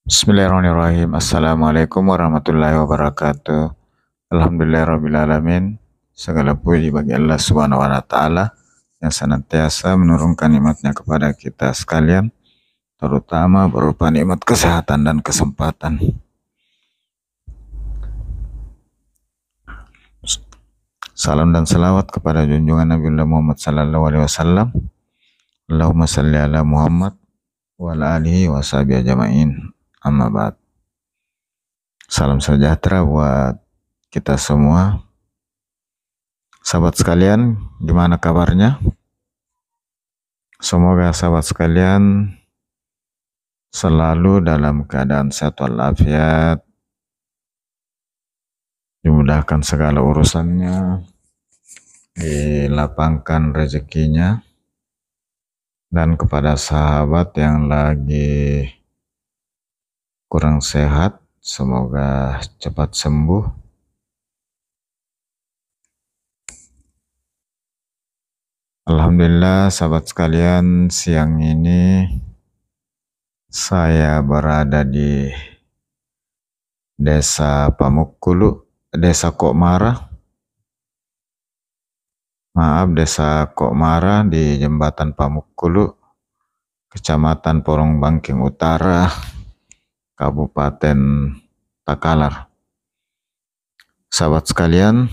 Bismillahirrahmanirrahim. Assalamualaikum warahmatullahi wabarakatuh. Alhamdulillahirrahmanirrahim. Segala puji bagi Allah Subhanahu wa Ta'ala yang senantiasa menurunkan nikmatnya kepada kita sekalian, terutama berupa nikmat kesehatan dan kesempatan. Salam dan salawat kepada junjungan Nabi Muhammad sallallahu alaihi wasallam. Allahumma salli ala Muhammad wa ala alihi wa sahbihi ajma'in. Amma ba'd. Salam sejahtera buat kita semua. Sahabat sekalian, gimana kabarnya? Semoga sahabat sekalian selalu dalam keadaan sehat walafiat, dimudahkan segala urusannya, dilapangkan rezekinya, dan kepada sahabat yang lagi kurang sehat, semoga cepat sembuh. Alhamdulillah sahabat sekalian, siang ini saya berada di Desa Pamukkulu, Desa Kokmara. Desa Kokmara di Jembatan Pamukkulu, Kecamatan Porongbangking Utara, Kabupaten Takalar. Sahabat sekalian,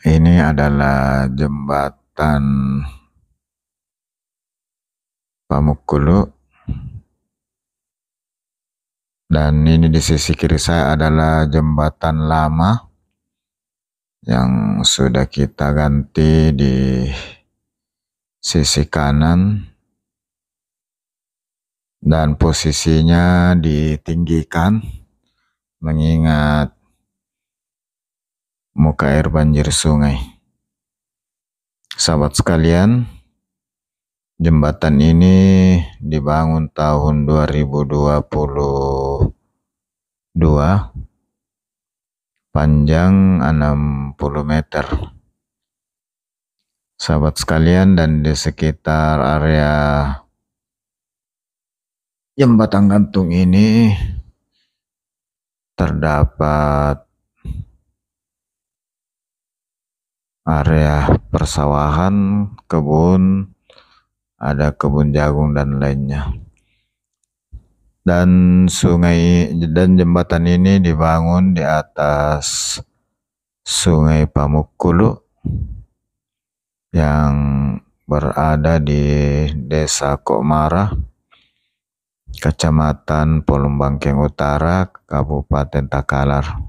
ini adalah jembatan Pamukkulu, dan ini di sisi kiri saya adalah jembatan lama yang sudah kita ganti di sisi kanan, dan posisinya ditinggikan mengingat muka air banjir sungai. Sahabat sekalian, jembatan ini dibangun tahun 2022, panjang 60 meter. Sahabat sekalian, dan di sekitar area jembatan gantung ini terdapat area persawahan, kebun, ada kebun jagung dan lainnya. Dan jembatan ini dibangun di atas Sungai Pamukkulu yang berada di Desa Kokmara, Kecamatan Porongbangking Utara, Kabupaten Takalar.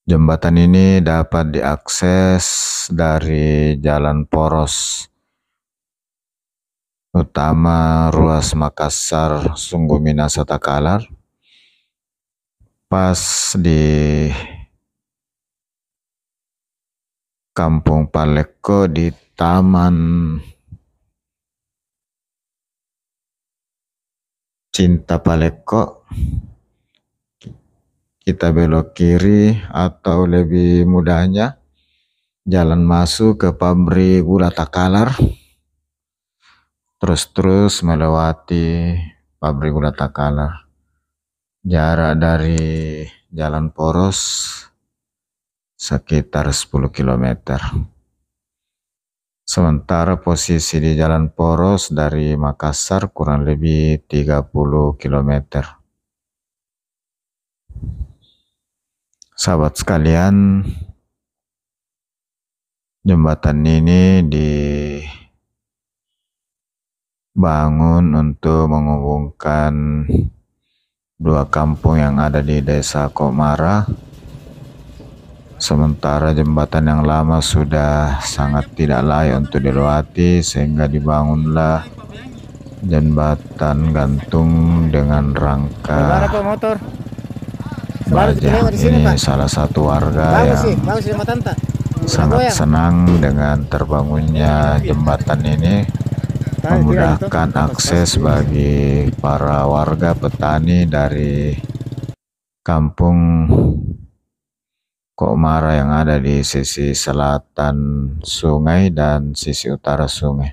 Jembatan ini dapat diakses dari jalan poros utama ruas Makassar Sungguh Minasa Takalar, pas di Kampung Palekko di Taman Cinta Palekko. Kita belok kiri, atau lebih mudahnya jalan masuk ke pabrik gula Takalar, terus melewati pabrik gula Takalar. Jarak dari jalan poros sekitar 10 km. Sementara posisi di jalan poros dari Makassar kurang lebih 30 km. Sahabat sekalian, jembatan ini dibangun untuk menghubungkan dua kampung yang ada di Desa Kokmara. Sementara jembatan yang lama sudah sangat tidak layak untuk dilewati, sehingga dibangunlah jembatan gantung dengan rangka baja. Ini salah satu warga yang sangat senang dengan terbangunnya jembatan ini, memudahkan akses bagi para warga petani dari kampung Kokmara yang ada di sisi selatan sungai dan sisi utara sungai.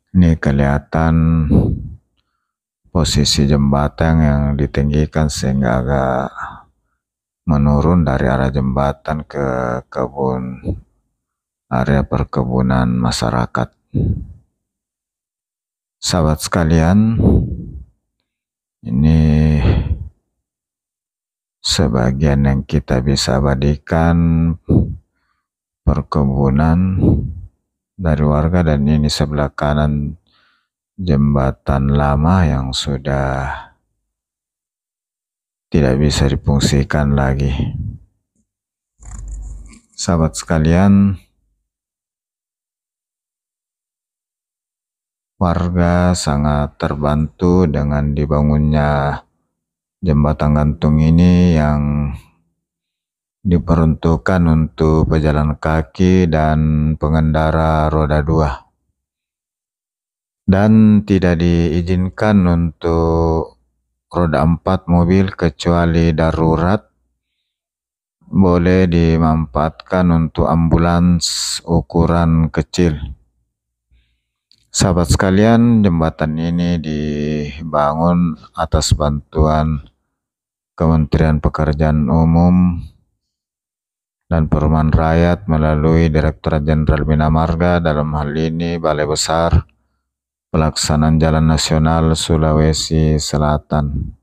Ini kelihatan posisi jembatan yang ditinggikan sehingga agak menurun dari arah jembatan ke area perkebunan masyarakat. Sahabat sekalian, ini sebagian yang kita bisa abadikan perkebunan dari warga, dan ini sebelah kanan jembatan lama yang sudah tidak bisa difungsikan lagi. Sahabat sekalian, warga sangat terbantu dengan dibangunnya jembatan gantung ini yang diperuntukkan untuk pejalan kaki dan pengendara roda 2, dan tidak diizinkan untuk roda 4 mobil kecuali darurat. Boleh dimanfaatkan untuk ambulans ukuran kecil. Sahabat sekalian, jembatan ini dibangun atas bantuan Kementerian Pekerjaan Umum dan Perumahan Rakyat melalui Direktorat Jenderal Bina Marga, dalam hal ini Balai Besar Pelaksanaan Jalan Nasional Sulawesi Selatan.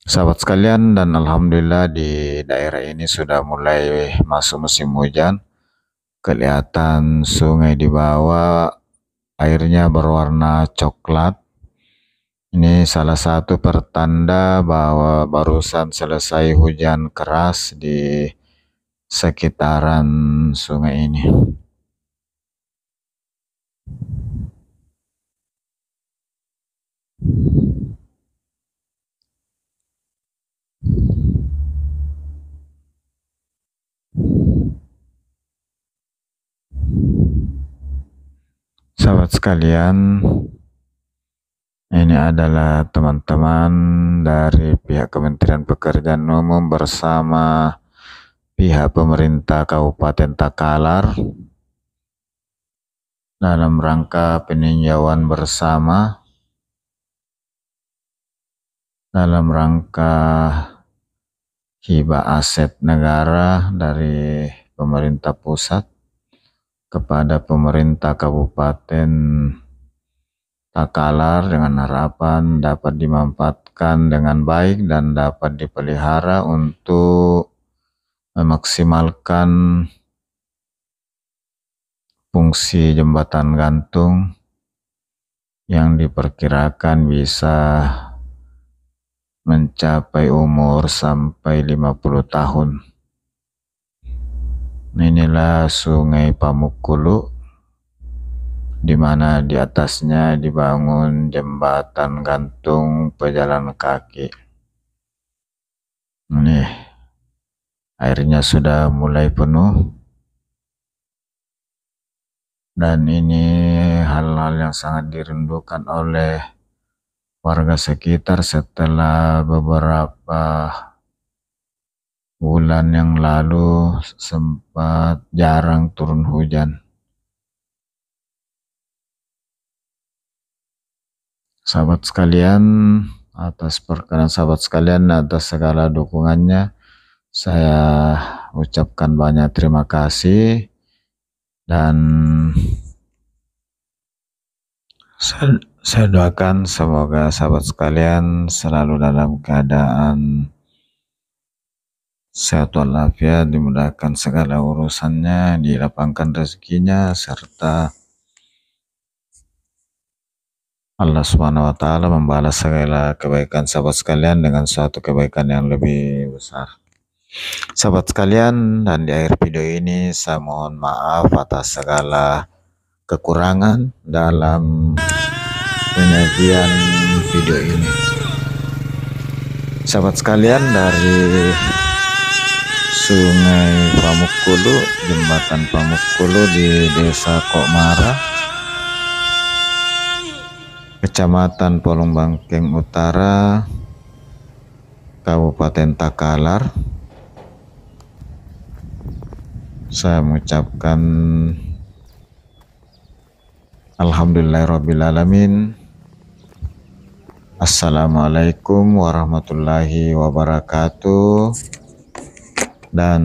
Sahabat sekalian, dan alhamdulillah di daerah ini sudah mulai masuk musim hujan. Kelihatan sungai di bawah, airnya berwarna coklat. Ini salah satu pertanda bahwa barusan selesai hujan keras di sekitaran sungai ini. Sahabat sekalian, ini adalah teman-teman dari pihak Kementerian Pekerjaan Umum bersama pihak pemerintah Kabupaten Takalar dalam rangka peninjauan bersama dalam rangka hibah aset negara dari pemerintah pusat kepada pemerintah Kabupaten Takalar, dengan harapan dapat dimanfaatkan dengan baik dan dapat dipelihara untuk memaksimalkan fungsi jembatan gantung yang diperkirakan bisa mencapai umur sampai 50 tahun. Inilah Sungai Pamukkulu, di mana di atasnya dibangun jembatan gantung pejalan kaki. Ini airnya sudah mulai penuh, dan ini hal-hal yang sangat dirindukan oleh warga sekitar setelah beberapa bulan yang lalu sempat jarang turun hujan. Sahabat sekalian, atas perkenan sahabat sekalian, atas segala dukungannya, saya ucapkan banyak terima kasih, dan saya doakan semoga sahabat sekalian selalu dalam keadaan sehat walafiat, dimudahkan segala urusannya, dilapangkan rezekinya, serta Allah SWT membalas segala kebaikan sahabat sekalian dengan suatu kebaikan yang lebih besar. Sahabat sekalian, dan di akhir video ini saya mohon maaf atas segala kekurangan dalam penyajian video ini. Sahabat sekalian, dari Sungai Pamukkulu, jembatan Pamukkulu di Desa Kokmara, Kecamatan Polong Bangkeng Utara, Kabupaten Takalar, saya mengucapkan Alhamdulillahirrabbilalamin. Assalamualaikum warahmatullahi wabarakatuh. Dan